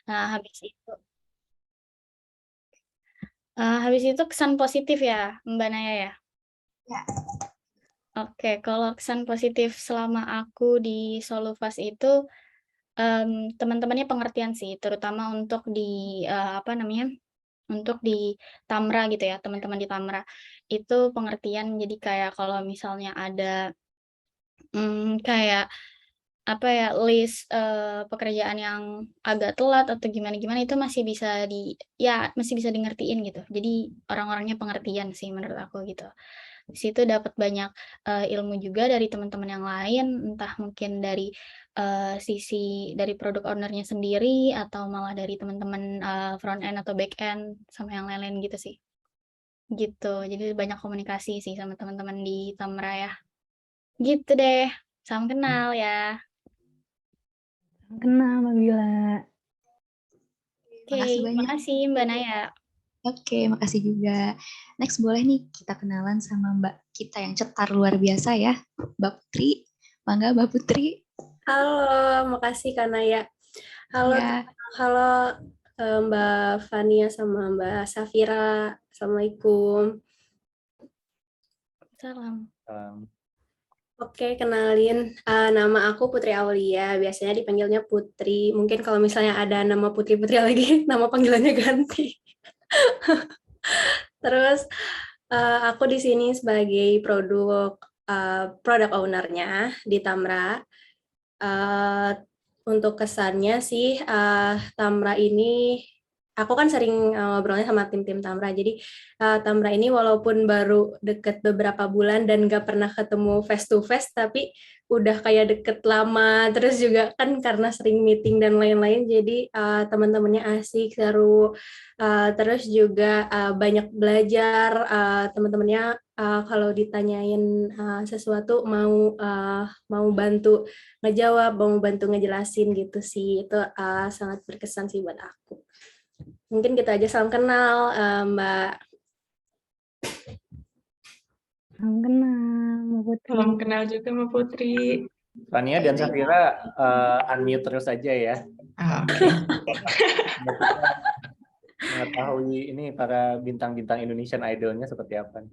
Nah, habis itu kesan positif ya, Mbak Naya ya? Ya. Oke, kalau kesan positif selama aku di Solufas itu teman-temannya pengertian sih, terutama untuk di apa namanya? Untuk di Tamra gitu ya, teman-teman di Tamra itu pengertian. Jadi kayak kalau misalnya ada kayak apa ya, list pekerjaan yang agak telat atau gimana-gimana itu masih bisa di ngertiin gitu. Jadi orang-orangnya pengertian sih menurut aku gitu. Di situ dapat banyak ilmu juga dari teman-teman yang lain, entah mungkin dari sisi dari produk owner-nya sendiri atau malah dari teman-teman front end atau back end sama yang lain-lain gitu sih. Gitu. Jadi banyak komunikasi sih sama teman-teman di Tamra ya. Gitu deh. Salam kenal ya. Kenal Mbak Bila. Oke, Makasih banyak. makasih Mbak Naya. Oke, makasih juga. Next boleh nih kita kenalan sama Mbak kita yang cetar luar biasa ya, Mbak Putri. Mangga Mbak Putri. Halo, makasih Kak Naya. Halo, Ya, halo Mbak Fania sama Mbak Safira. Assalamualaikum. Salam. Oke, kenalin. Nama aku Putri Aulia. Biasanya dipanggilnya Putri. Mungkin kalau misalnya ada nama Putri-Putri lagi, nama panggilannya ganti. Terus aku di sini sebagai produk owner-nya di Tamra. Untuk kesannya sih, Tamra ini, aku kan sering ngobrolnya sama tim-tim Tamra. Jadi Tamra ini walaupun baru deket beberapa bulan dan gak pernah ketemu face to face, tapi udah kayak deket lama. Terus juga kan karena sering meeting dan lain-lain, jadi teman-temannya asik, seru. Terus juga banyak belajar, teman-temannya kalau ditanyain sesuatu mau bantu ngejawab, mau bantu ngejelasin gitu sih. Itu sangat berkesan sih buat aku. Mungkin kita aja salam kenal, Mbak. Salam kenal Mbak Putri. Salam kenal juga Mbak Putri. Fania dan Safira unmute terus aja ya. Oke. Mengetahui ini para bintang-bintang Indonesian Idol-nya seperti apa.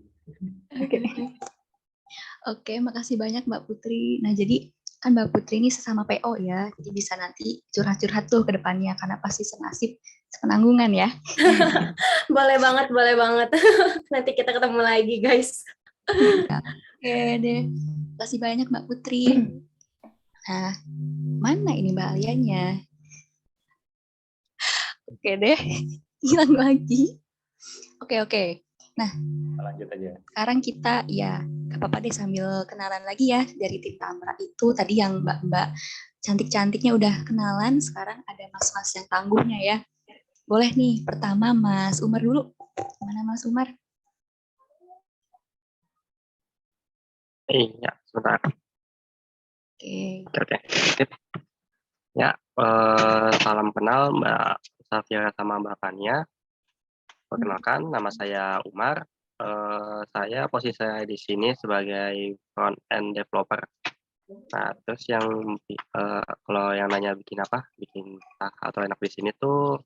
Oke, makasih banyak Mbak Putri. Nah, jadi kan Mbak Putri ini sesama PO ya, jadi bisa nanti curhat-curhat tuh ke depannya karena pasti senasib sepenanggungan ya. Boleh banget, boleh banget. Nanti kita ketemu lagi, guys. Oke deh, makasih banyak Mbak Putri. Nah, mana ini Mbak Alianya? Oke deh, hilang lagi. Oke. Nah, lanjut aja. Sekarang kita ya, gak apa-apa deh sambil kenalan lagi ya dari tim Tamra itu. Tadi yang mbak-mbak cantik-cantiknya udah kenalan, sekarang ada mas-mas yang tangguhnya ya. Boleh nih, pertama Mas Umar dulu. Mana Mas Umar? Iya, sebentar. Oke. Ya, salam kenal Mbak Safira sama Mbak Fania. Perkenalkan, nama saya Umar. Saya posisi saya di sini sebagai front end developer. Nah, terus kalau yang nanya bikin apa, bikin atau enak di sini tuh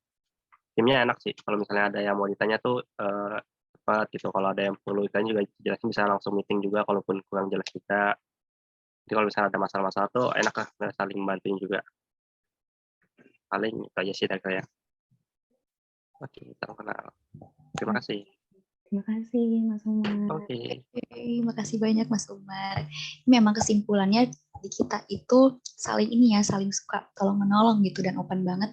timnya enak sih. Kalau misalnya ada yang mau ditanya tuh cepat gitu. Kalau ada yang perlu ditanya juga jelasin bisa langsung meeting juga. Kalaupun kurang jelas juga. Jadi kalau misalnya ada masalah-masalah tuh enak lah saling bantuin juga. Paling itu aja sih dari saya. Oke, kita kenal. Terima kasih. Terima kasih Mas Umar. Oke. Makasih banyak Mas Umar. Memang kesimpulannya di kita itu saling ini ya, saling suka tolong menolong gitu dan open banget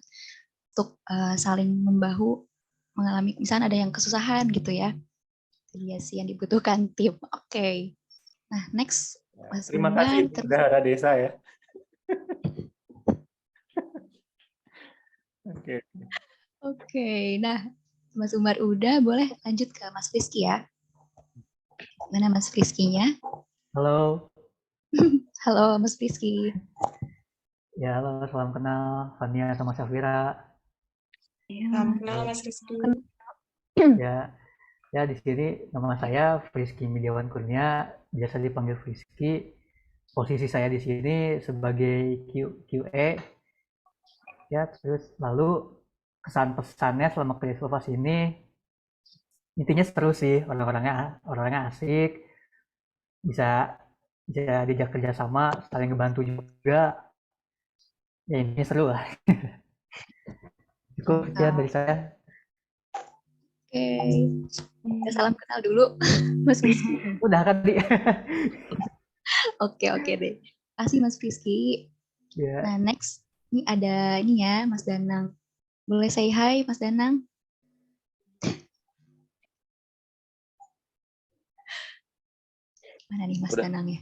untuk saling membahu mengalami misalnya ada yang kesusahan gitu ya. Iya sih yang dibutuhkan tim. Oke. Nah, next Mas Terima Umar, kasih Bendahara Desa ya. Oke. Nah, Mas Umar udah, boleh lanjut ke Mas Rizky ya. Mana Mas Rizky-nya? Halo. Halo Mas Rizky. Ya, halo, salam kenal Fania sama Safira. Salam kenal Mas Rizky. Ya di sini nama saya Frisky Midiawan Kurnia, biasa dipanggil Frisky. Posisi saya di sini sebagai QA ya. Terus lalu kesan pesannya selama kerja Silvas ini intinya seru sih, orang-orangnya asik, bisa bisa diajak kerja sama, saling ngebantu juga. Ya ini seru lah. Cukup sekian dari saya. Oke, kita salam kenal dulu, Mas Rizky. Udah kan di. Oke deh. Kasih Mas Rizky. Ya. Nah, next ini ada ini ya, Mas Danang. Boleh say hi, Mas Danang? Mana nih Mas Danang ya?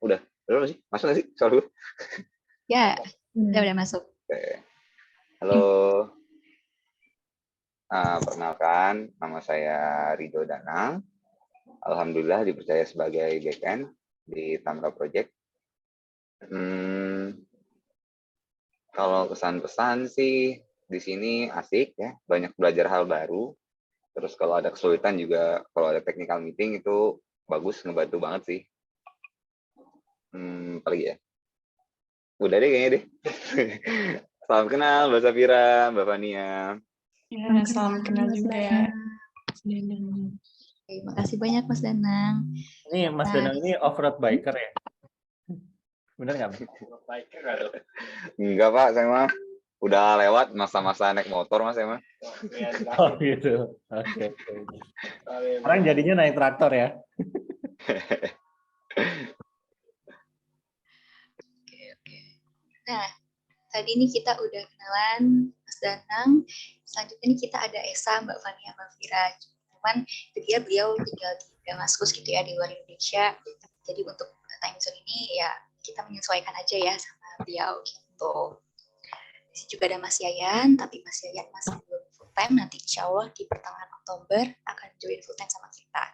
Udah masih? Masuk nggak sih? Sorry. Ya, udah masuk. Oke. Halo. Perkenalkan, nama saya Ridho Danang. Alhamdulillah dipercaya sebagai backend di Tamra Project. Kalau kesan-pesan sih di sini asik ya, banyak belajar hal baru. Terus kalau ada kesulitan juga, kalau ada technical meeting itu bagus, ngebantu banget sih. Apalagi ya? Udah deh kayaknya deh. Salam kenal Mbak Safira, Mbak Fania. Ya, salam kenal juga ya. Oke, makasih banyak Mas Danang. Ini Mas Danang ini off-road biker ya? Bener nggak? Biker atau? Enggak Pak, saya mah udah lewat masa-masa naik motor Mas saya mah. Oh gitu. Oke. Sekarang jadinya naik traktor ya? Oke. Nah, tadi ini kita udah kenalan Mas Danang. Selanjutnya ini kita ada Esa, Mbak Fania, Mbak Fira. Cuman beliau tinggal di Damaskus gitu ya, di luar Indonesia. Jadi untuk time zone ini ya kita menyesuaikan aja ya sama beliau gitu. Di sini juga ada Mas Yayan, tapi Mas Yayan masih belum full time. Nanti insya Allah di pertengahan Oktober akan join full time sama kita.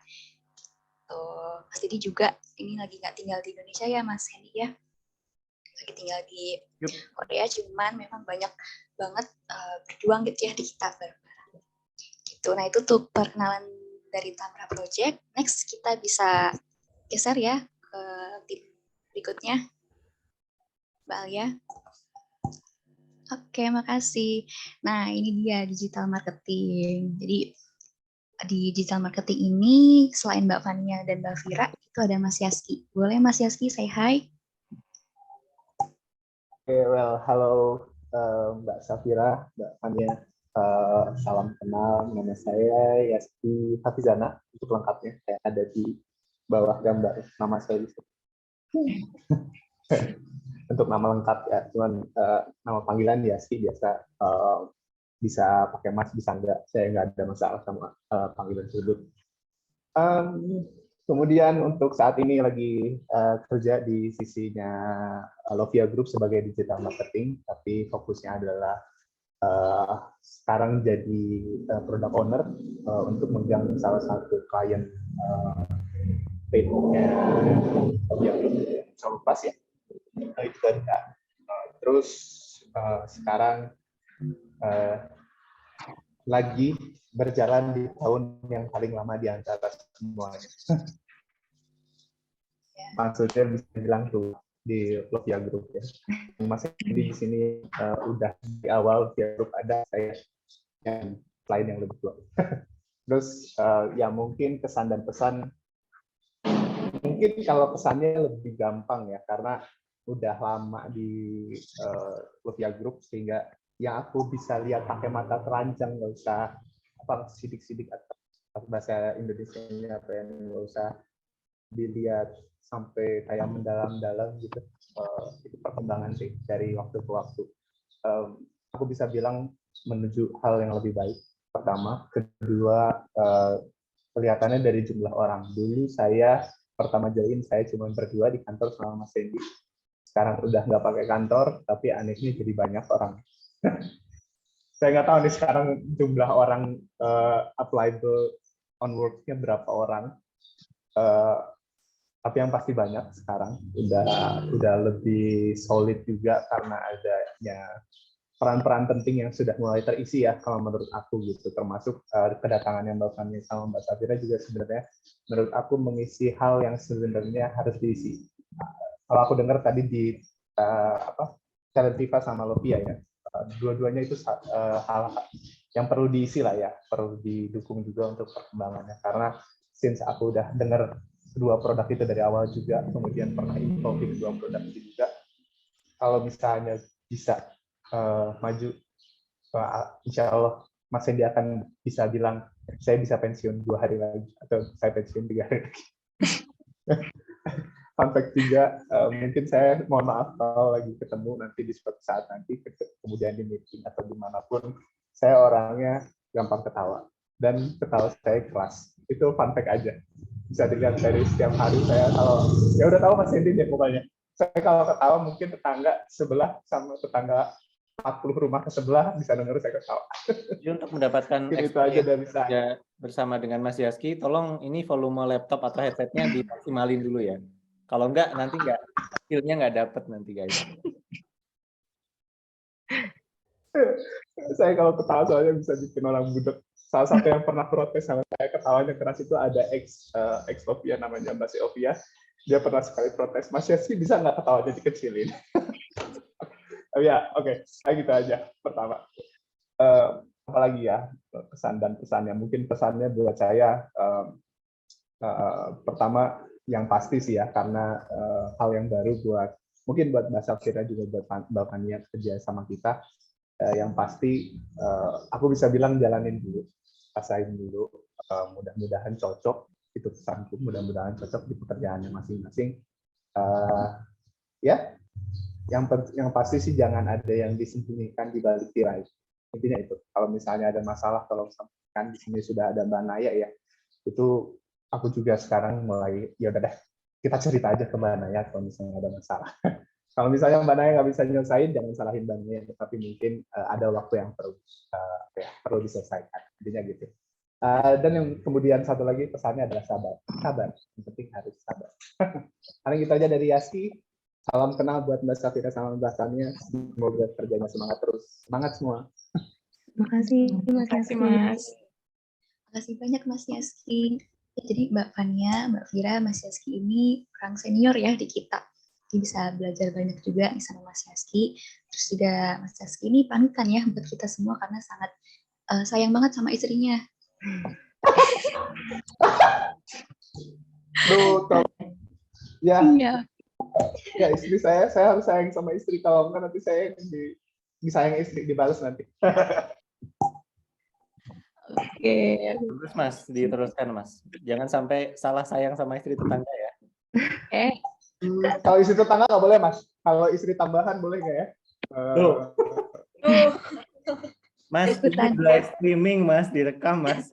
Tuh, Mas Didi juga ini lagi nggak tinggal di Indonesia ya Mas Hendy ya. Lagi tinggal di Korea, cuman memang banyak banget berjuang gitu ya di kita bareng-bareng. Gitu. Nah itu tuh perkenalan dari Tamra Project. Next kita bisa geser ya ke tim berikutnya, Mbak Alia. Oke, makasih. Nah ini dia digital marketing. Jadi di digital marketing ini selain Mbak Fania dan Mbak Fira itu ada Mas Yaski. Boleh Mas Yaski say hi? Halo Mbak Safira, Mbak Fania. Salam kenal, nama saya Yaski Hafizana, untuk lengkapnya saya ada di bawah gambar nama saya. Untuk nama lengkap ya, cuman nama panggilan Yaski biasa, bisa pakai Mas, bisa enggak, saya nggak ada masalah sama panggilan tersebut. Kemudian untuk saat ini lagi kerja di sisinya Lovia Group sebagai digital marketing, tapi fokusnya adalah sekarang jadi product owner untuk megang salah satu klien paid-nya Lovia Group, Salpas ya. Itu kan Kak. Terus sekarang lagi berjalan di tahun yang paling lama di antara semuanya. Maksudnya bisa bilang tuh di Lovia Group ya. Mas Hendy di sini udah di awal Lovia Group ada, saya yang lain yang lebih tua. Terus ya mungkin kesan dan pesan, mungkin kalau pesannya lebih gampang ya karena udah lama di Lovia Group sehingga yang aku bisa lihat pakai mata telanjang, nggak usah apa sidik-sidik atau bahasa Indonesianya apa yang nggak usah dilihat sampai kayak mendalam-dalam gitu. Itu perkembangan sih dari waktu ke waktu. Aku bisa bilang menuju hal yang lebih baik. Pertama, kedua kelihatannya dari jumlah orang. Dulu saya pertama join saya cuma berdua di kantor sama Mas Hendy. Sekarang udah nggak pakai kantor, tapi anehnya jadi banyak orang. Saya nggak tahu nih sekarang jumlah orang applicable on work-nya berapa orang. Tapi yang pasti banyak sekarang, udah lebih solid juga karena adanya peran-peran penting yang sudah mulai terisi ya kalau menurut aku gitu, termasuk kedatangannya Mbak Fania sama Mbak Safira juga sebenarnya menurut aku mengisi hal yang sebenarnya harus diisi. Kalau aku dengar tadi di Talentiva sama Lovia ya, dua-duanya itu hal yang perlu diisi lah ya, perlu didukung juga untuk perkembangannya. Karena since aku udah dengar kedua produk itu dari awal juga, kemudian pernah info di kedua produk itu juga, kalau misalnya bisa maju, insya Allah Mas Hendy akan bisa bilang saya bisa pensiun 2 hari lagi atau saya pensiun 3 hari lagi. Fun fact juga, mungkin saya mohon maaf kalau lagi ketemu nanti di suatu saat nanti, kemudian di meeting atau dimanapun, saya orangnya gampang ketawa dan ketawa saya keras. Itu fun fact aja. Bisa dilihat dari setiap hari saya, kalau ya udah tahu Mas Hendy deh pokoknya. Saya kalau ketawa mungkin tetangga sebelah sama tetangga 40 rumah ke sebelah bisa denger saya ketawa. Jadi untuk mendapatkan itu aja dari saya. Bersama dengan Mas Yaski, tolong ini volume laptop atau headsetnya dimaksimalin dulu ya. Kalau enggak, nanti feel-nya nggak dapet nanti guys. Saya kalau ketawa soalnya bisa bikin orang budek. Salah satu yang pernah protes sama saya ketawanya keras itu ada ex Ovia namanya Mbak Ovia. Dia pernah sekali protes, Mas Yaski bisa nggak ketawanya dikecilin? Oh ya, oke. Kayak gitu aja pertama. Apalagi ya pesan dan pesannya. Mungkin pesannya buat saya pertama yang pasti sih ya, karena hal yang baru mungkin buat Mbak Safira juga buat Mbak Fania kerja sama kita. Yang pasti aku bisa bilang jalanin dulu, rasain dulu. Mudah-mudahan cocok, itu pesanku. Mudah-mudahan cocok di pekerjaannya masing-masing. Ya. Yang pasti sih jangan ada yang disembunyikan di balik tirai. Intinya itu. Kalau misalnya ada masalah, tolong sampaikan. Di sini sudah ada Mbak Naya ya. Itu aku juga sekarang mulai, ya udah deh, kita cerita aja ke Mbak Naya kalau misalnya ada masalah. Kalau misalnya Mbak Naya nggak bisa nyelesain, jangan salahin Mbak Naya, tetapi mungkin ada waktu yang perlu diselesaikan. Intinya gitu. Dan yang kemudian satu lagi pesannya adalah sabar. Sabar. Yang penting harus sabar. Paling gitu aja dari Yaski. Salam kenal buat Mbak Safira sama Mbak Tania. Semoga kerjanya semangat terus. Semangat semua. Makasih Mas Makasih, Yaski. Mas. Makasih banyak Mas Yaski. Ya, jadi Mbak Fania, Mbak Vira, Mas Yaski ini orang senior ya di kita. Jadi bisa belajar banyak juga nih sama Mas Yaski. Terus juga Mas Yaski ini panutan ya buat kita semua karena sangat sayang banget sama istrinya. Duh, ya. Iya. Ya istri saya harus sayang sama istri, kalau enggak nanti saya disayang istri, dibalas nanti. Oke. Terus Mas, diteruskan Mas. Jangan sampai salah sayang sama istri tetangga ya. Kalau istri tetangga nggak boleh Mas. Kalau istri tambahan boleh nggak ya? Mas, ini live streaming Mas, direkam Mas.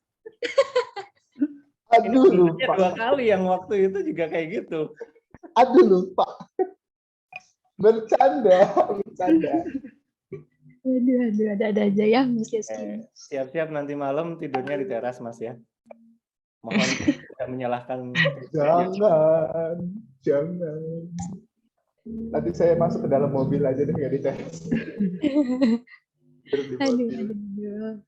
Aduh lupa. 2 kali yang waktu itu juga kayak gitu. Aduh lupa. Bercanda. Aduh, ada aja ya Mas Yaski. Siap-siap nanti malam tidurnya di teras Mas ya. Mohon tidak menyalahkan. Jangan. Nanti saya masuk ke dalam mobil aja deh, nggak di teras. Aduh.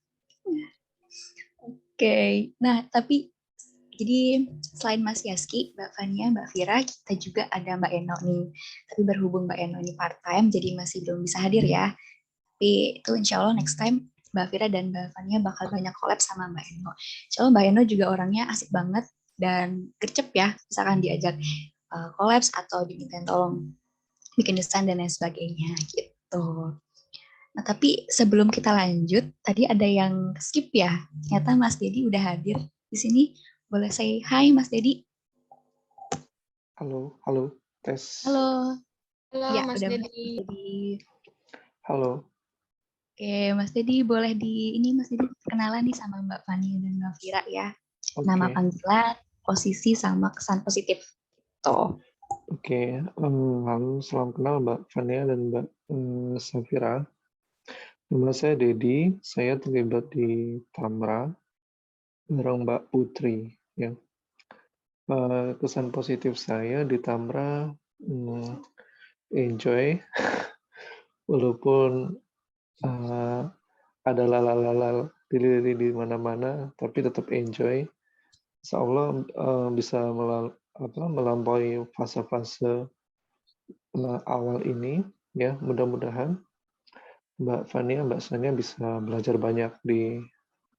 Oke. Nah, tapi jadi selain Mas Yaski, Mbak Fania, Mbak Vira, kita juga ada Mbak Eno nih. Tapi berhubung Mbak Eno ini part-time, jadi masih belum bisa hadir ya. Tapi itu insya Allah next time Mbak Vira dan Mbak Fania bakal banyak collab sama Mbak Eno. Insya Allah Mbak Eno juga orangnya asik banget dan gercep ya. Misalkan diajak collab atau dimintain tolong bikin desain dan lain sebagainya gitu. Nah, tapi sebelum kita lanjut, tadi ada yang skip ya. Ternyata Mas Dedi udah hadir di sini. Boleh say hi Mas Dedi? Halo, tes. Halo. Halo Ya, Mas udah Dedi. Halo. Oke, Mas Dedi boleh Mas Dedi kenalan nih sama Mbak Fania dan Mbak Vira ya. Oke. Nama panggilan, posisi sama kesan positif. Tuh. Oke, halo, salam kenal Mbak Fania dan Mbak Safira. Nama saya Dedi, saya terlibat di Tamra bareng Mbak Putri. Ya. Kesan positif saya di Tamra, enjoy, walaupun ada lalala di mana-mana, tapi tetap enjoy. Insya Allah bisa melampaui fase-fase awal ini, ya mudah-mudahan. Mbak Fania, Mbak Sania bisa belajar banyak di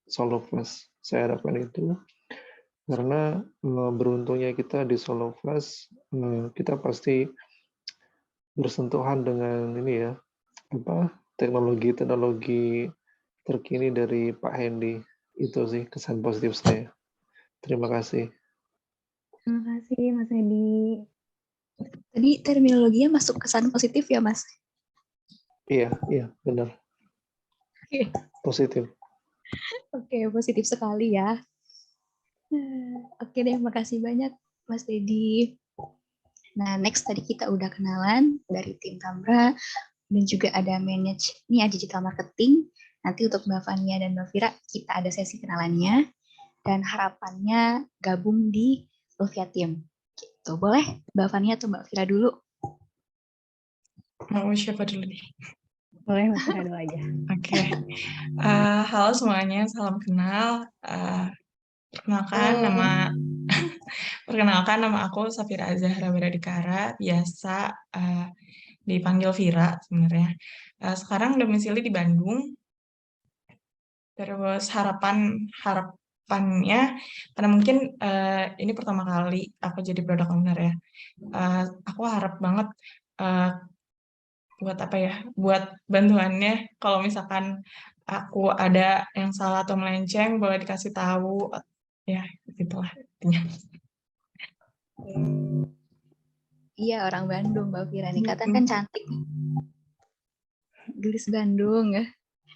Solo Fest. Saya harapkan itu. Karena beruntungnya kita di Solo Fest, kita pasti bersentuhan dengan ini ya, teknologi terkini dari Pak Hendy. Itu sih kesan positif saya. Terima kasih. Terima kasih Mas Edi. Tadi terminologinya masuk kesan positif ya, Mas? Iya, benar. Oke. Positif. Oke, positif sekali ya. Oke deh, makasih banyak Mas Dedi. Nah, next tadi kita udah kenalan dari tim Tamra dan juga ada manage ini digital marketing. Nanti untuk Mbak Fania dan Mbak Vira kita ada sesi kenalannya dan harapannya gabung di Luvia Team. Gitu. Boleh Mbak Fania atau Mbak Vira dulu? Mau siapa dulu nih? Boleh Mas Vira dulu aja. Oke. Halo semuanya, salam kenal. Perkenalkan nama aku Safira Zahra Beradikara, biasa dipanggil Vira sebenarnya. Sekarang domisili di Bandung. Terus harapannya karena mungkin ini pertama kali aku jadi product owner ya. Aku harap banget buat bantuannya kalau misalkan aku ada yang salah atau melenceng boleh dikasih tahu ya, gitulah intinya. Iya, orang Bandung Mbak Vira nih, kata kan cantik nih. Gelis Bandung ya.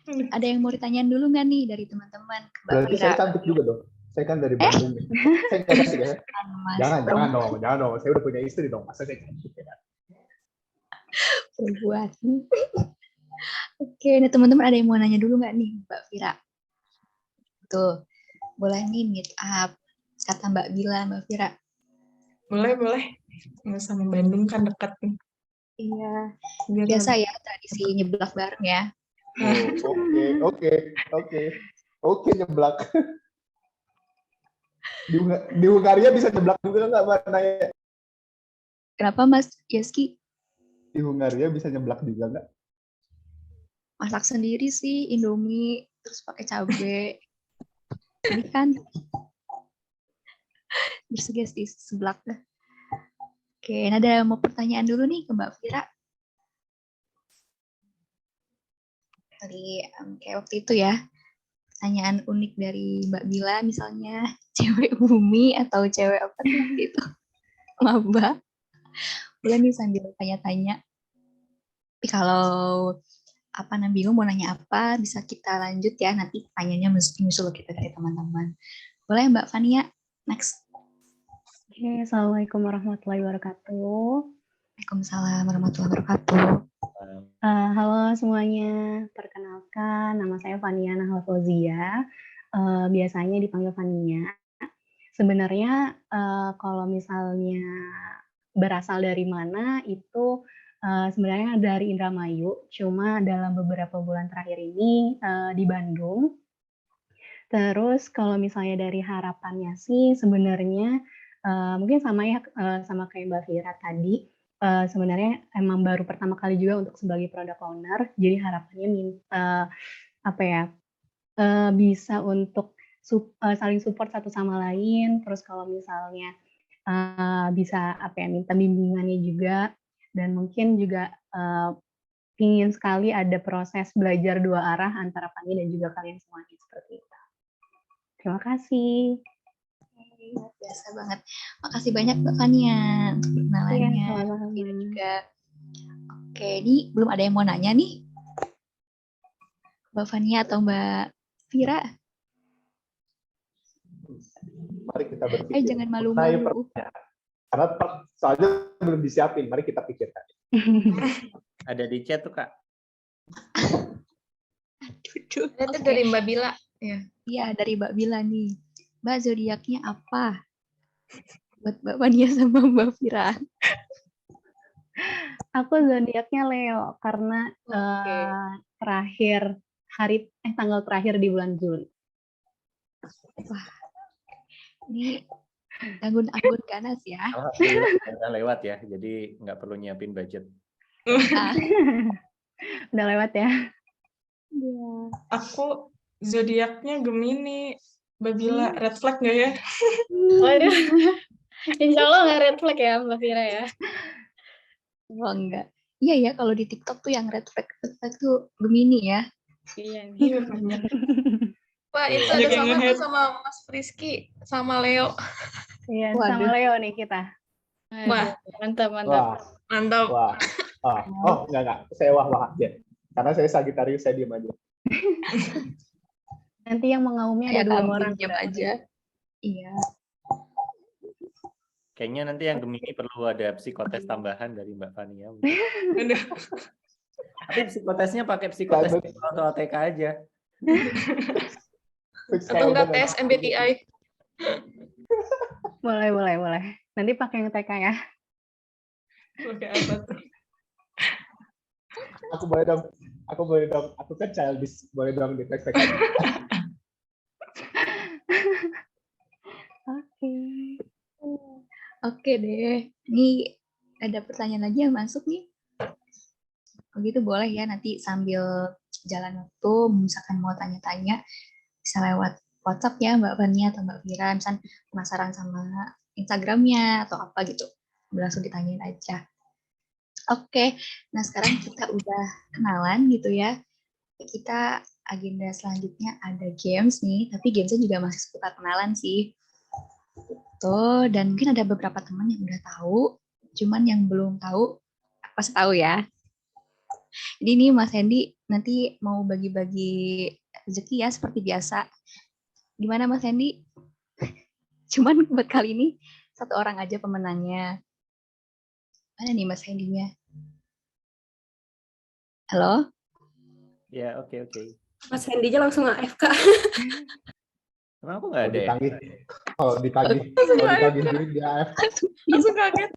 Ada yang mau ditanyain dulu nggak nih dari teman-teman ke Mbak Berarti Vira? saya cantik juga dong. Saya kan dari Bandung nih. Saya nggak cantik ya? Jangan dong. Saya udah punya istri dong. Masa saya cantik ya? Perempuan. Oke, nah teman-teman ada yang mau nanya dulu nggak nih Mbak Vira? Tuh, boleh nih meet up. Kata Mbak Bila, Mbak Vira. Boleh. Nggak usah Bandung kan dekat nih. Iya, biasa ya tradisi nyeblak bareng ya. Oke, nyeblak. Di Hungaria bisa nyeblak juga nggak, Mbak Naya? Kenapa Mas Yeski? Di Hungaria bisa nyeblak juga nggak? Masak sendiri sih, Indomie, terus pakai cabai. Ini kan bersugesti seblak dah. Oke, nah ada mau pertanyaan dulu nih ke Mbak Vira. Kayak waktu itu ya, pertanyaan unik dari Mbak Bila misalnya, cewek bumi atau cewek apa gitu, maba. Boleh nih sambil tanya-tanya. Tapi kalau bingung mau nanya apa, bisa kita lanjut ya, nanti tanyanya nyusul kita dari teman-teman. Boleh Mbak Fania, next. Oke, Assalamualaikum warahmatullahi wabarakatuh. Waalaikumsalam warahmatullahi wabarakatuh. Halo semuanya, perkenalkan nama saya Fania Nahla Fauzia, biasanya dipanggil Fania. Sebenarnya kalau misalnya berasal dari mana itu sebenarnya dari Indramayu, cuma dalam beberapa bulan terakhir ini di Bandung. Terus kalau misalnya dari harapannya sih sebenarnya mungkin sama ya sama kayak Mbak Vira tadi. Sebenarnya emang baru pertama kali juga untuk sebagai product owner, jadi harapannya bisa untuk saling support satu sama lain. Terus kalau misalnya bisa minta bimbingannya juga, dan mungkin juga ingin sekali ada proses belajar dua arah antara Fani dan juga kalian semuanya seperti itu. Terima kasih. Biasa banget. Makasih banyak Mbak Fania untuk perkenalannya. Iya, juga. Oke, ini belum ada yang mau nanya nih. Mbak Fania atau Mbak Vira? Mari kita berpikir. Jangan malu-malu. Karena soalnya belum disiapin, mari kita pikirkan. Ada di chat tuh, Kak. Itu dari Mbak Bila. Iya, dari Mbak Bila nih. Mbak, zodiaknya apa? Buat Mbak Fania sama Mbak Vira. Aku zodiaknya Leo karena tanggal terakhir di bulan Juli. Wah, ini anggun ganas ya. Alhamdulillah udah lewat ya, jadi nggak perlu nyiapin budget. Udah lewat ya. Iya. Aku zodiaknya Gemini. Babila, red flag nggak ya? Waduh. Insya Allah nggak red flag ya Mbak Vira ya. Oh enggak. Iya ya, kalau di TikTok tuh yang red flag tuh Gemini ya. Iya. Iya bener. Wah, itu Banyak ada yang sama tuh nge-hate. sama Mas Rizky, sama Leo. Iya, Waduh. sama Leo nih kita. Waduh, mantap, mantap. Wah, Mantap. wah. Oh, enggak. Saya wah aja. Karena saya Sagittarius, saya diam aja. Nanti yang mengaumnya ada Kayak 2 kambing orang. diam aja. Iya. Kayaknya nanti yang Gemini perlu ada psikotes tambahan dari Mbak Fania. Aduh. Tapi psikotesnya pakai psikotes atau ATK aja. Atau enggak tes MBTI. Boleh. Nanti pakai yang TK ya. Pakai apa tuh? Aku boleh dong. Aku kan childish, boleh dong di tes. Oke. Oke deh. Ini ada pertanyaan lagi yang masuk nih. Begitu boleh ya, nanti sambil jalan waktu, misalkan mau tanya-tanya, bisa lewat WhatsApp ya Mbak Fania atau Mbak Vira, misalkan penasaran sama Instagramnya atau apa gitu. Langsung ditanyain aja. Oke, nah sekarang kita udah kenalan gitu ya. Kita agenda selanjutnya ada games nih, tapi gamesnya juga masih seputar kenalan sih. Tuh, dan mungkin ada beberapa teman yang udah tahu, cuman yang belum tahu, pasti tahu ya. Jadi ini Mas Hendy nanti mau bagi-bagi rezeki ya seperti biasa. Gimana Mas Hendy? Cuman buat kali ini 1 orang aja pemenangnya. Mana nih Mas Hendy-nya? Halo? Ya, oke. Mas Hendy aja langsung AFK. Emang aku nggak ada ya? Ditagih diri di AFK. Langsung kaget.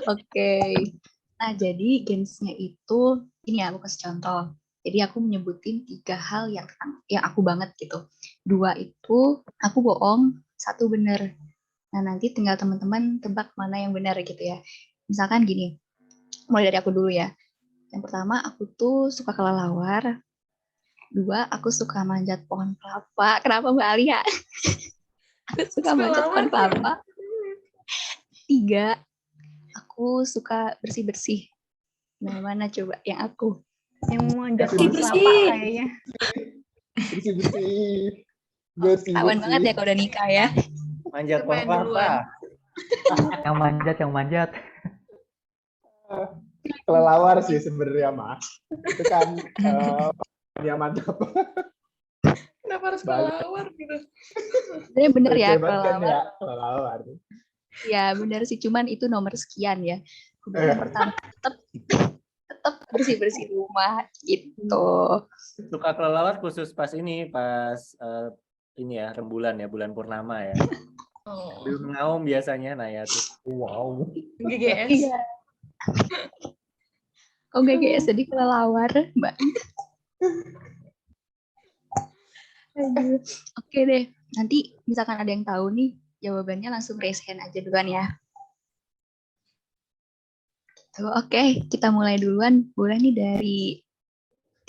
Oke. Nah, jadi gamesnya itu, ini ya, aku kasih contoh. Jadi aku menyebutin 3 hal yang aku banget gitu. 2 itu aku bohong, 1 bener. Nah, nanti tinggal teman-teman tebak mana yang benar gitu ya. Misalkan gini, mulai dari aku dulu ya. Yang pertama, aku tuh suka kelelawar. 2, aku suka manjat pohon kelapa. Kenapa Mbak Alia? Aku suka manjat pohon kelapa. 3, aku suka bersih-bersih. Nah, mana coba yang aku? Yang manjat Bersih. pohon kelapa kayaknya. Bersih. Kawan banget ya kalau udah nikah ya. Manjat pohon kelapa. Yang manjat. Kelelawar sih sebenarnya mah. Itu kan yang mantap. Kenapa harus kelelawar gitu? Sebenarnya bener ya kelelawar. Ya bener sih, cuman itu nomor sekian ya. Kemudian pertama tetap bersih-bersih rumah gitu. Suka kelelawar khusus pas ini ini ya rembulan ya, bulan purnama ya. Belum ngaum biasanya, nah ya tuh. Wow. GGS. Iya. Oh GGS jadi kelelawar, Mbak. Aduh. Oke deh, nanti misalkan ada yang tahu nih jawabannya langsung raise hand aja duluan ya. Oke, kita mulai duluan. Boleh nih dari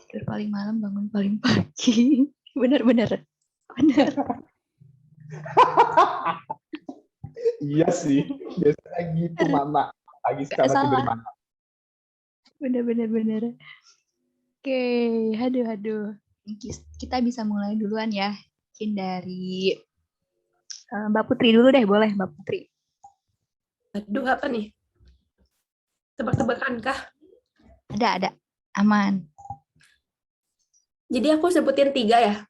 tidur paling malam, bangun paling pagi. Bener. Iya sih, biasanya gitu Mama. Pagi sama tidur malam. Bener. Oke, aduh. Kita bisa mulai duluan ya. Mungkin dari Mbak Putri dulu deh, boleh Mbak Putri. Aduh, apa nih? Tebak-tebakan kah? Ada. Aman. Jadi aku sebutin 3 ya?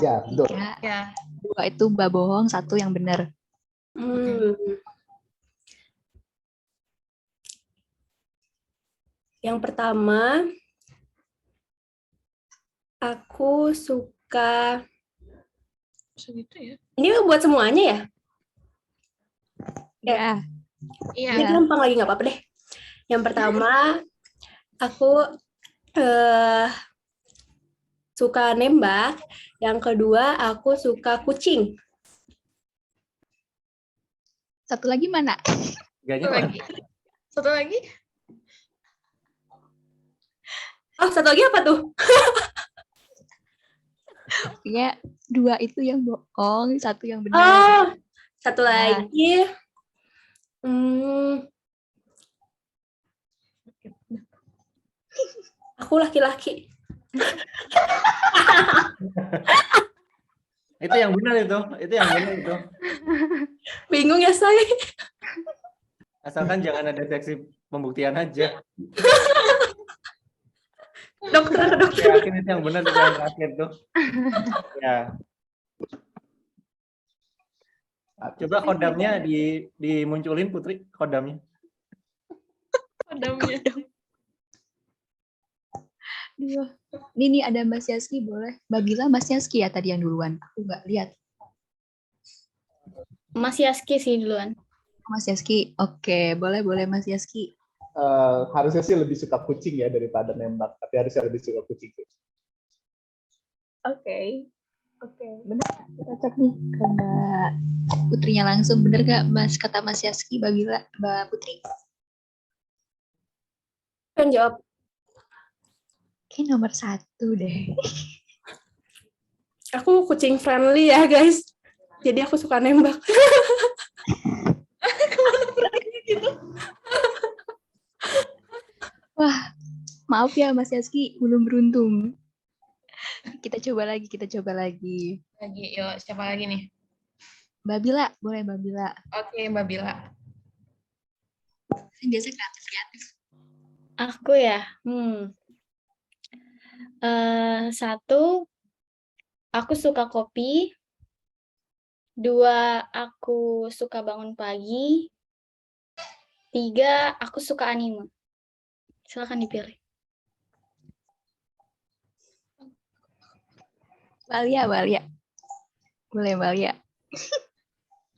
Ya, betul. 2 itu Mbak bohong, 1 yang benar. Yang pertama, aku suka. Segitu ya? Ini buat semuanya ya? Ya. Iya. Ini gampang lagi, nggak apa-apa deh. Yang pertama, aku suka nembak. Yang kedua, aku suka kucing. Satu lagi mana? Satu lagi. Oh, satu lagi apa tuh? Pokoknya 2 itu yang bohong, 1 yang benar. Oh, satu Ya. lagi. Aku laki-laki. Itu yang benar itu yang benar itu. Bingung ya saya. Asalkan jangan ada seksi pembuktian aja. Dokter. Saya yakin itu yang benar itu yang terakhir tuh. Ya. Coba kodamnya dimunculin Putri, kodamnya. Kodamnya. Aduh. Ini nih ada Mas Yaski, boleh. Mbak Bila, Mas Yaski ya tadi yang duluan. Aku nggak lihat. Mas Yaski sih duluan. Mas Yaski, oke, boleh Mas Yaski. Harusnya sih lebih suka kucing ya daripada nembak, tapi harusnya lebih suka kucing. Oke, benar. Kita cek nih ke Mbak Putrinya langsung. Bener nggak Mas kata Mas Yaski, Mbak Bila, Mbak Putri? Kan jawab. Oke, nomor 1 deh. Aku kucing friendly ya, guys. Jadi aku suka nembak. Kemana perginya gitu? Wah, maaf ya Mas Yaski, belum beruntung. Kita coba lagi. Lagi, yuk siapa lagi nih? Mbak Bila, boleh Mbak Bila. Oke, Mbak Bila. Biasa kreatif. Aku ya, 1, aku suka kopi. 2, aku suka bangun pagi. 3, aku suka anime. Silakan dipilih. Walia. Boleh Walia.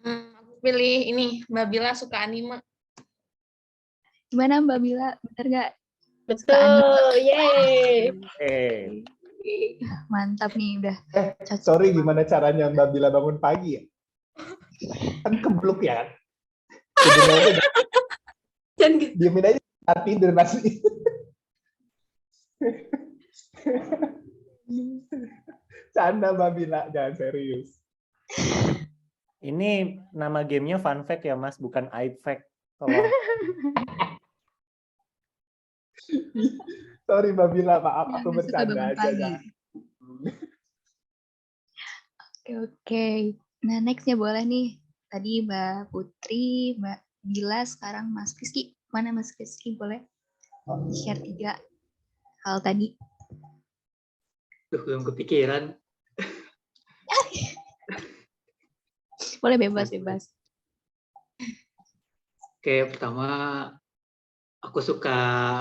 Aku pilih ini, Mbak Bila suka anime. Gimana Mbak Bila? Bener nggak? Betul, yeay. Mantap nih udah. Sorry, gimana caranya Mbak Bila bangun pagi ya? Kan kebluk ya. Diemin aja, tidur nasi. Canda Mbak Bila, jangan serius. Ini nama gamenya fun fact ya Mas, bukan aib fact. Tolong. Sorry Mbak Bila, maaf aku bercanda aja. Oke. Nah, nextnya boleh nih. Tadi Mbak Putri, Mbak Bila, sekarang Mas Rizky. Mana Mas Rizky? Boleh share 3 hal tadi. Duh, belum kepikiran. Boleh bebas. Oke, pertama aku suka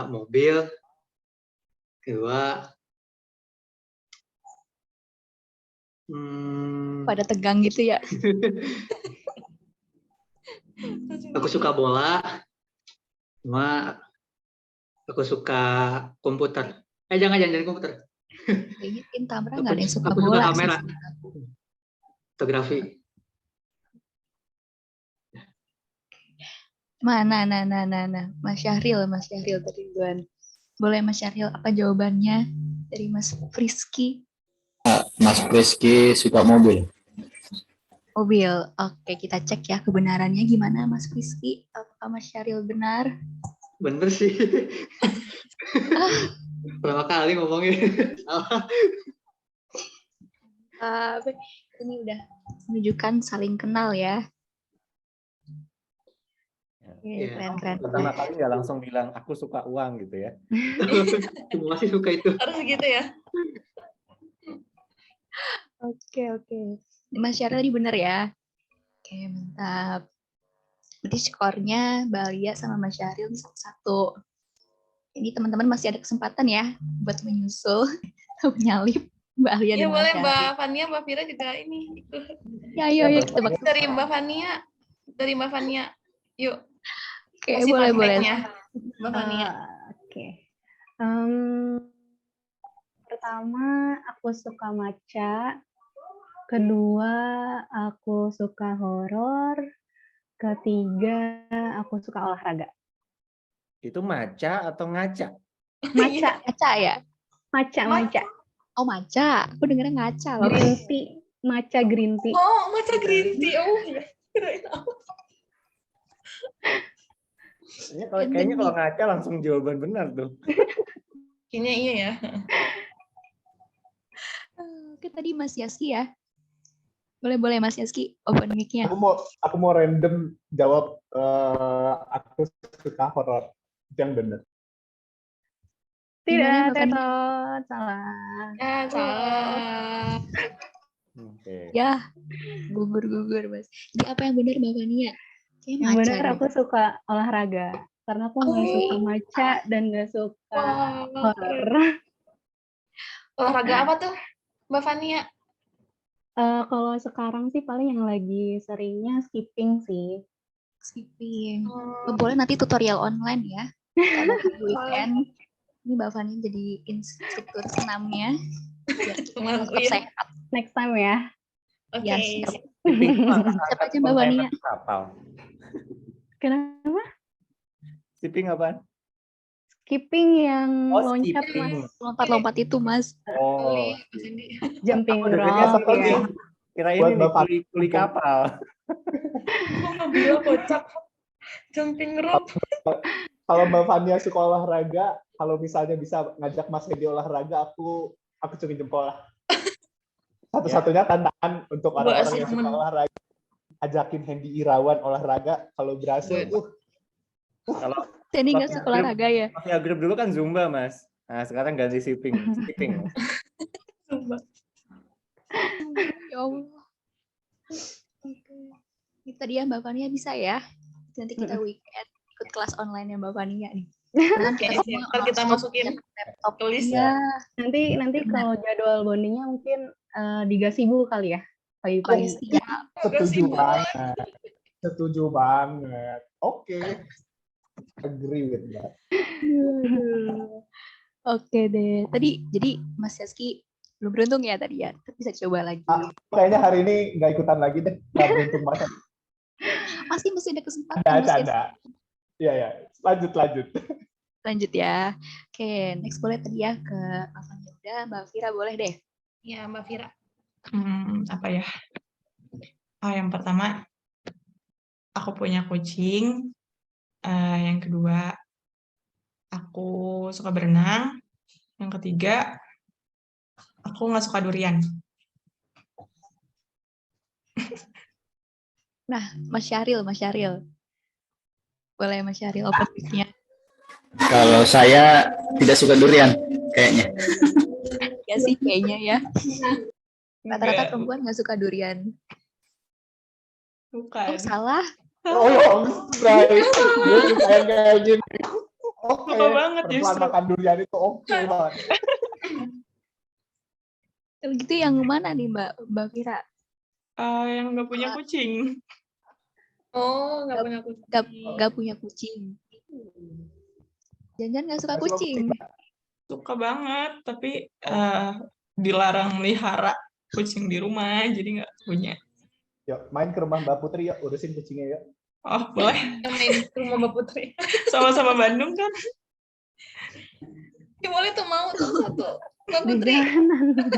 mobil. Kedua, pada tegang gitu ya. aku suka bola. Cuma aku suka komputer. Jangan komputer. Kayaknya tim Tamra nggak ada yang suka Aku bola suka kamera. sih. Fotografi. Mana, Mas Syahril tadi duluan. Boleh Mas Syahril, apa jawabannya dari Mas Rizky? Mas Rizky suka mobil. Mobil. Oke, kita cek ya kebenarannya gimana Mas Rizky. Apakah Mas Syahril benar? Bener sih. Pertama kali ngomongin. Ini udah menunjukkan saling kenal ya. Keren. Pertama kali nggak langsung bilang aku suka uang gitu ya. Masih suka itu. Harus gitu ya. Oke. Mas Syahril ini benar ya. Oke, mantap. Berarti skornya Mbak Alia sama Mas Syahril 1. Ini teman-teman masih ada kesempatan ya buat menyusul, menyalip Mbak Alia dan Mas boleh Syahril. Mbak Fania, Mbak Fira juga ini. Ya, ayo kita bakal. Dari Mbak Fania. Yuk. Oke, boleh. Mbak Fania. Oke. Pertama, aku suka matcha. Kedua, aku suka horor. Ketiga, aku suka olahraga. Itu maca atau ngaca? Maca, Maca ya? maca. Oh maca, aku dengernya ngaca loh. Green tea, maca green tea. Oh, matcha green tea. Oh, ya. Kirain apa. Kayaknya kalau ngaca langsung jawaban benar tuh. Kayaknya iya ya. Oke, tadi Mas Yaski ya. Boleh Mas Yaski, open mic-nya. Aku mau random jawab aku suka horor. Itu yang benar. Tidak, Mbak Fani? Tetot. Salah. Ya, salah. Oke. Ya, gugur Mas. Jadi apa yang benar Mbak Fania? Kayak Yang maca benar deh. aku suka olahraga. Karena aku nggak suka maca dan nggak suka horor. Olahraga apa tuh, Mbak Fania? Kalau sekarang sih paling yang lagi seringnya skipping sih. Skipping. Boleh nanti tutorial online ya. Kalau di weekend, ini Mbak Fani jadi instruktur senamnya. Biar Temanku tetap ya. sehat. Next time ya. Oke. Ya, siap. Siapa aja Mbak Fania? Kenapa? Skipping apaan? Skipping yang Oh, loncat, skipping. Mas. Lompat-lompat itu, Mas. Oh, Jumping aku dengernya rope seperti ya. kirain Buat ini Bapak. kuli kapal. Bila kocak. Jumping rope. Kalau Mbak Fania suka olahraga, kalau misalnya bisa ngajak Mas Hedi olahraga, aku cungin jempol lah. Satu-satunya tantangan untuk orang-orang yang suka olahraga, ajakin Hendy Irawan olahraga. Kalau berhasil, Kalau Jadi nggak suka olahraga ya? Mafia Group dulu kan Zumba, Mas. Nah, sekarang ganti skipping. Zumba. Ya Allah. Oke. Itu dia Mbak Fania bisa ya. Nanti kita weekend ikut kelas online yang Mbak Fania nih. Oke, ntar kita masukin laptop ke list. ya. Nanti kalau jadwal bondingnya mungkin di Gazebo kali ya, pagi-pagi. Setuju banget. Oke. Agree with that. Oke deh. Tadi jadi Mas Yaski belum beruntung ya tadi ya. Bisa coba lagi. Kayaknya hari ini nggak ikutan lagi deh. Nggak beruntung banget. Masih ada kesempatan. Ada. Iya. Lanjut. Lanjut ya. Oke, next boleh tadi ya ke Avanya udah. Mbak Fira boleh deh. Ya, Mbak Fira. Apa ya? Yang pertama, aku punya kucing. Yang kedua, aku suka berenang. Yang ketiga, aku nggak suka durian. Nah, Mas Syahril. Boleh Mas Syahril open mic-nya. Kalau saya tidak suka durian, kayaknya. Ya sih, kayaknya ya. Rata-rata perempuan nggak suka durian. Bukan. Oh, salah. Gue suka yang kayak gini. Oke, Suka banget perempuan justru. makan durian itu oke banget. Kalau gitu yang mana nih Mbak Fira? Yang nggak punya kucing. Oh, nggak punya kucing. Nggak punya kucing. Jangan nggak suka kucing. Suka banget, tapi dilarang melihara kucing di rumah, jadi nggak punya. Yuk, main ke rumah Mbak Putri yuk, urusin kucingnya yuk. Oh, boleh. Main ke rumah Mbak Putri. Sama-sama Bandung kan? Ya, boleh tuh, mau tuh satu. Mbak Putri.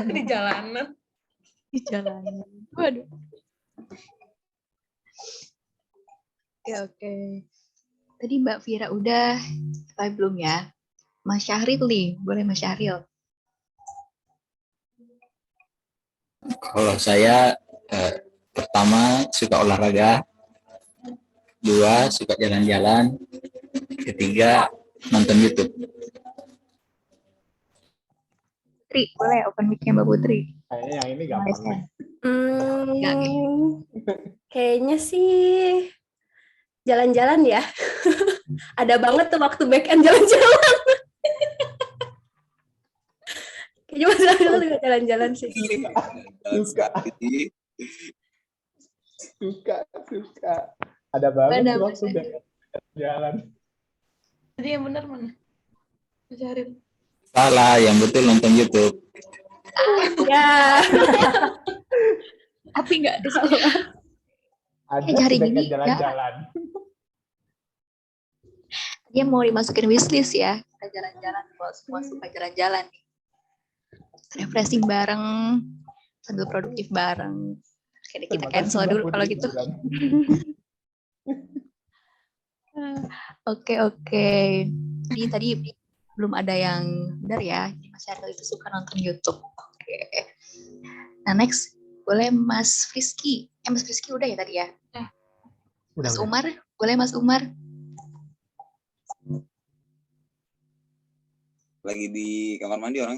Di jalanan. Waduh. Oke. Tadi Mbak Fira udah, tapi belum ya? Mas Syahril nih, boleh Mas Syahril. Kalau saya pertama suka olahraga, 2 suka jalan-jalan, 3 nonton YouTube. Putri, boleh open mic-nya Mbak Putri. Kayaknya yang ini gampang. Kayaknya sih jalan-jalan ya. Ada banget tuh waktu back end jalan-jalan. Kayaknya jalan-jalan sih. Suka. Ada banget tuh waktu jalan. Jadi yang benar mana? Mas Syahril. Salah, yang betul nonton YouTube. Ya. Tapi nggak ada salah. Ada hari ini jalan-jalan. dia mau dimasukin wishlist ya. kita jalan-jalan kalau semua suka jalan-jalan nih. Refreshing bareng sambil produktif bareng. Oke, kita cancel dulu kalau gitu. Oke. Ini tadi belum ada yang benar ya. Mas Syahril itu suka nonton YouTube. Oke. Nah, next boleh Mas Frisky. Mas Frisky udah ya tadi ya? Udah. Umar, boleh Mas Umar? Lagi di kamar mandi orang.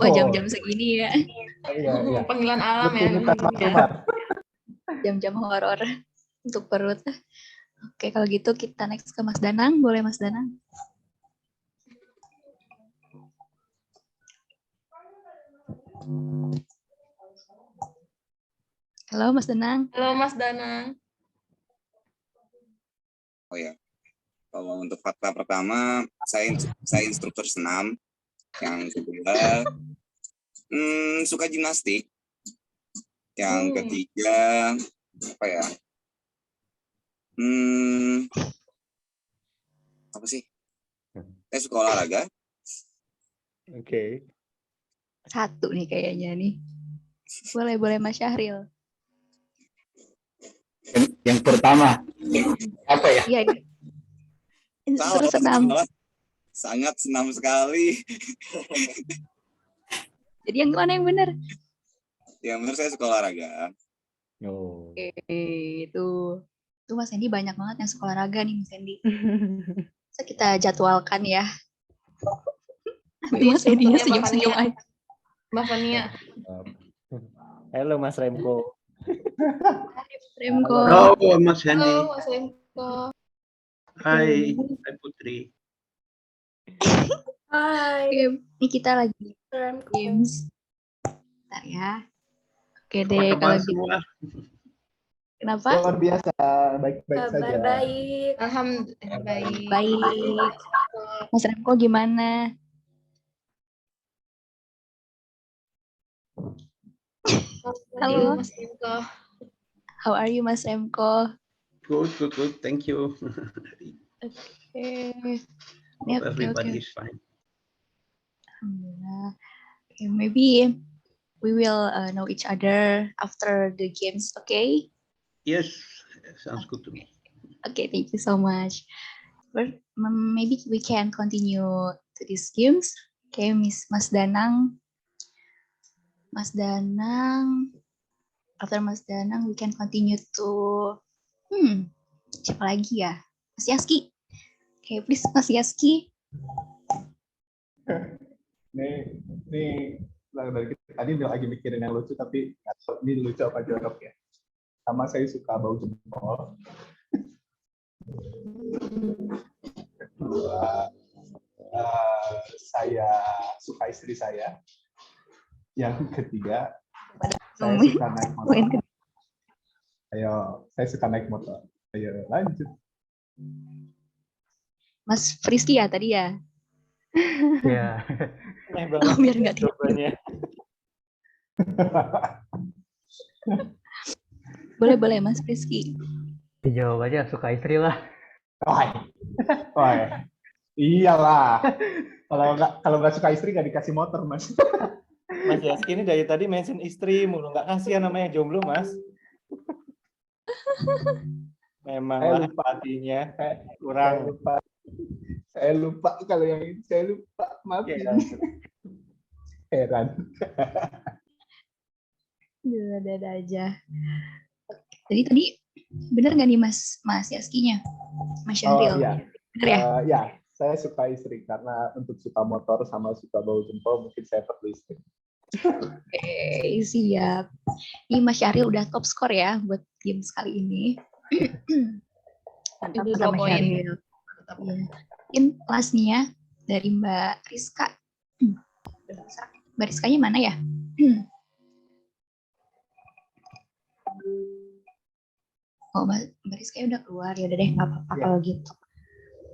Jam-jam segini ya. Iya. Panggilan alam ya. Jam-jam horor untuk perut. Oke, kalau gitu kita next ke Mas Danang. Boleh Mas Danang? Halo Mas Danang. Halo Mas Danang. Oh ya. Kalau untuk fakta pertama, saya instruktur senam. Yang kedua, suka gimnastik. Yang ketiga, apa ya? Apa sih? Saya suka olahraga. Oke. Satu nih kayaknya nih. Boleh Mas Syahril. Yang pertama, apa ya? Iya. Instruktur senam. Sangat senam sekali. Jadi yang mana yang benar? Yang benar saya suka olahraga. Oke, itu Mas Hendy banyak banget yang suka olahraga nih Mas Hendy. Bisa kita jadwalkan ya. Nanti Mas Hendy-nya senyum-senyum aja. Mbak Fania. Halo Mas Remko. Remko. Halo Mas Hendy. Halo Mas Remko. Hai Putri. Hai. Ini kita lagi games. Bentar ya. Oke deh kalau gitu. Kenapa? Luar biasa, baik-baik saja. Baik. Alhamdulillah baik. Baik. Mas Remko gimana? Halo Mas Remko. How are you Mas Remko? Good. Thank you. Okay. Hope everybody is fine. Alhamdulillah. Okay, maybe we will know each other after the games, okay? Yes, sounds good to me. Okay, thank you so much. But maybe we can continue to these games. Okay, Mas Danang. After Mas Danang, we can continue to siapa lagi ya? Mas Yaski. Okay, please Mas Yaski. Nih dari tadi lagi mikirin yang lucu tapi nggak tahu ini lucu apa jorok ya. Sama saya suka bau jempol. Kedua, saya suka istri saya. Yang ketiga, saya suka naik motor. Saya suka naik motor. Ayo lanjut. Mas Frisky ya tadi ya? Iya. Biar nggak jawabannya. Boleh Mas Frisky. Dijawab aja, suka istri lah. Iyalah. Kalau nggak suka istri nggak dikasih motor Mas. Mas Yaski ini dari tadi mention istri mulu, nggak kasihan namanya jomblo Mas. Memang hatinya kurang. Saya lupa kalau yang ini, saya lupa, maaf. Heran. Ada aja. Tadi benar nggak nih Mas Yaskinya? Mas Syahril. Oh iya. Benar ya? Ya, saya suka istri karena untuk suka motor sama suka bau jempol mungkin saya perlu istri. Oke, siap. Ini Mas Syahril udah top skor ya buat game kali ini. Mantap Mas Syahril. Mungkin last nih ya dari Mbak Rizka. Mbak Rizkanya mana ya? Oh, Mbak Rizka udah keluar. Ya udah deh, nggak apa-apa kalau gitu.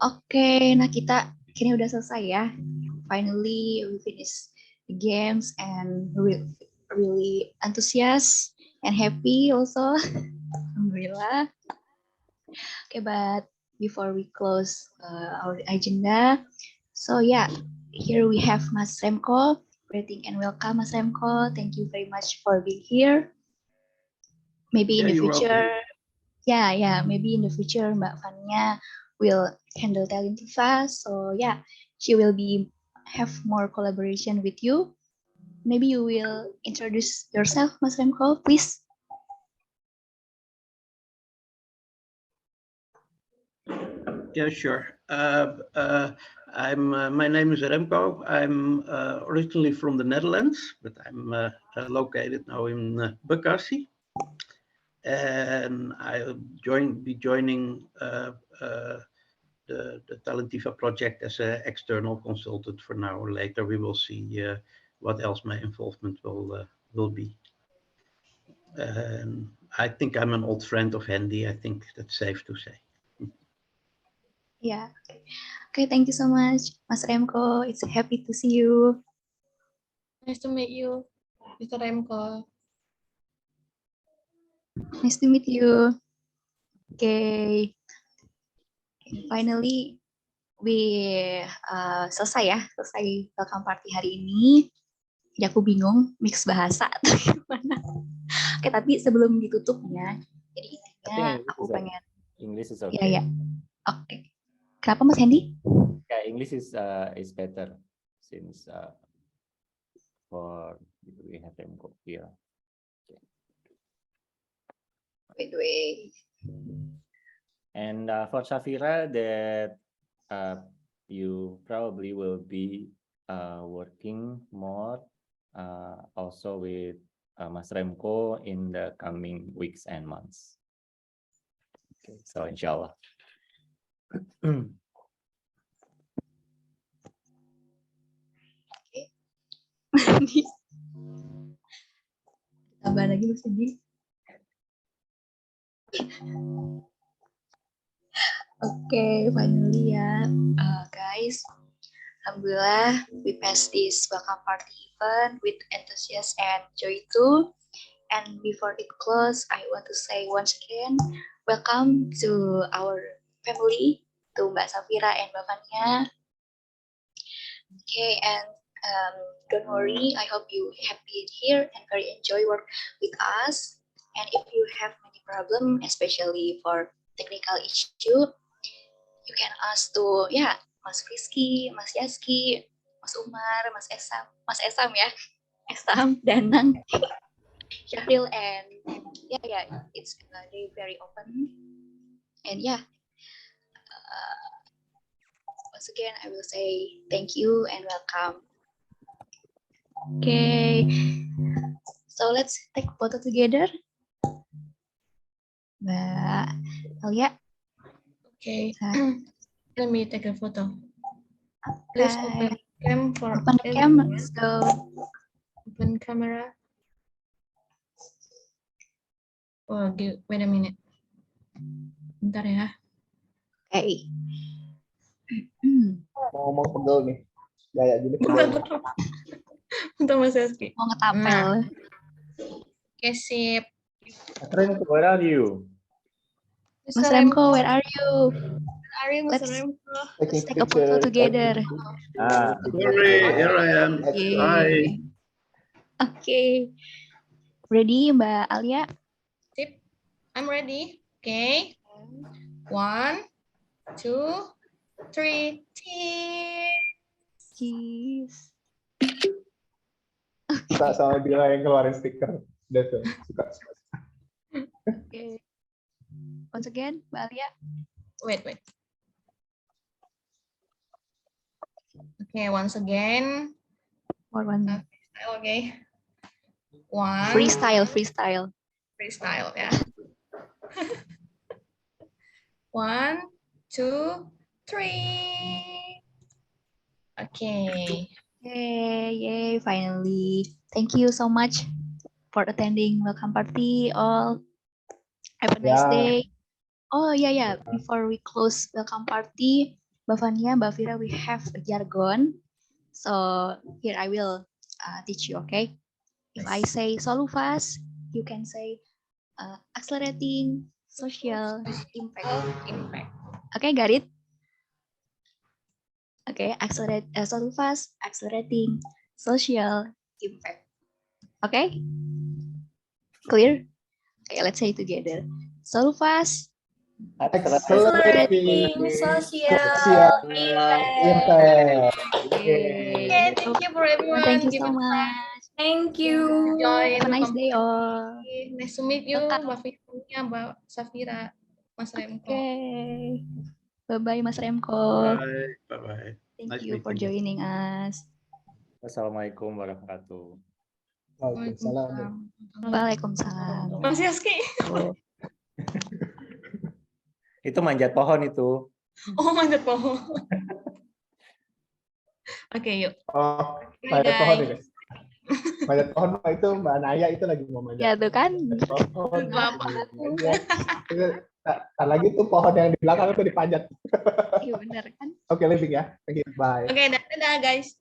Oke, nah kita kini udah selesai ya. Finally we finish the games and really antusias and happy also. Alhamdulillah. Okay, but before we close our agenda. So yeah, here we have Mas Remco. Greeting and welcome, Mas Remco. Thank you very much for being here. Maybe in the you're future, welcome. maybe in the future Mbak Fania will handle Talentiva. So yeah, she will have more collaboration with you. Maybe you will introduce yourself, Mas Remco, please. Yeah, sure. My name is Remco. I'm originally from the Netherlands, but I'm located now in Bekasi. And I'll be joining the Talentiva project as an external consultant for now. Later, we will see what else my involvement will be. I think I'm an old friend of Hendy. I think that's safe to say. Yeah. Okay, thank you so much, Mas Remco. It's happy to see you. Nice to meet you, Mr. Remco. Nice to meet you. Okay. Finally, we selesai welcome party hari ini. Jadi aku bingung mix bahasa atau gimana. Oke, tapi sebelum ditutupnya, jadi intinya aku pengen English is okay. Ya. Oke. Kenapa Mas Hendy? Yeah, English is better since for we have them here. Wait. And for Safira, that you probably will be working more also with Mas Remco in the coming weeks and months. Okay, so inshallah. Tambah lagi Mas Hendy. Okay, finally ya, guys. Alhamdulillah, we passed this welcome party event with enthusiasm and joy too. And before it closes, I want to say once again, welcome to our family, to Mbak Safira and Mbak Fania. Okay, and don't worry, I hope you happy here and very enjoy work with us. And if you have many problems, especially for technical issue, you can ask to Mas Rizky, Mas Yaski, Mas Umar, Mas Esam ya, Esam, Danang, Syahril, and it's very very open. And once again I will say thank you and welcome. Okay, so let's take a photo together. Mbak Alia. Okay. Let me take a photo. Please open cam for open the cam. Let's go. Open camera. Oh, wait a minute. Bentar ya. Okay. Mau ngomong pegel nih. Gaya gini pegel. Bentar Mas Yaski. Mau ngetapel. Oke, sip. Remco, where are you? Mas Remco, where are you? Mas Remco? Let's take a photo together. Here I am. Hi. Okay. Ready, Mbak Alia? Sip. I'm ready. Okay. 1, 2, 3. Cheese. Suka sama Bila yang keluarin stiker. Udah tuh, suka. Okay. Once again, Mbak Alia. Wait. Okay, once again. One. Okay. 1. Freestyle. Freestyle, ya. 1, 2, 3. Okay. Yay, finally. Thank you so much for attending welcome party all. Have a nice day. Oh yeah. Before we close welcome party, Mbak Fania, Mbak Fira, we have a jargon. So here I will teach you, okay? If I say solufas, you can say accelerating social impact. Okay, got it? Okay, Solufas, accelerating social impact. Okay? Clear? Okay, let's say it together. Solufas, Accelerating Social impact. Okay, thank you for everyone. thank you so giving much. Thank you. join. Have a nice Welcome day back. all. Nice to meet you, Welcome. Mbak Fitria, Mbak Safira, Mas Remko. Okay. Bye-bye, Mas Remko. Bye. Bye-bye. Thank Nice you for meeting you. joining us. Wassalamualaikum warahmatullahi wabarakatuh. Waalaikumsalam. Waalaikumsalam. Mas Yaski. Itu manjat pohon itu. Oh, manjat pohon. Oke, yuk. Oh, Bye, manjat pohon guys. ini. Manjat pohon itu Mbak Naya itu lagi mau manjat. Ya tuh kan. Pohon. Bapak. Ntar lagi tuh pohon yang di belakang itu dipanjat. Iya benar kan. Oke, leaving ya. Thank you. Bye. Oke, dadah guys.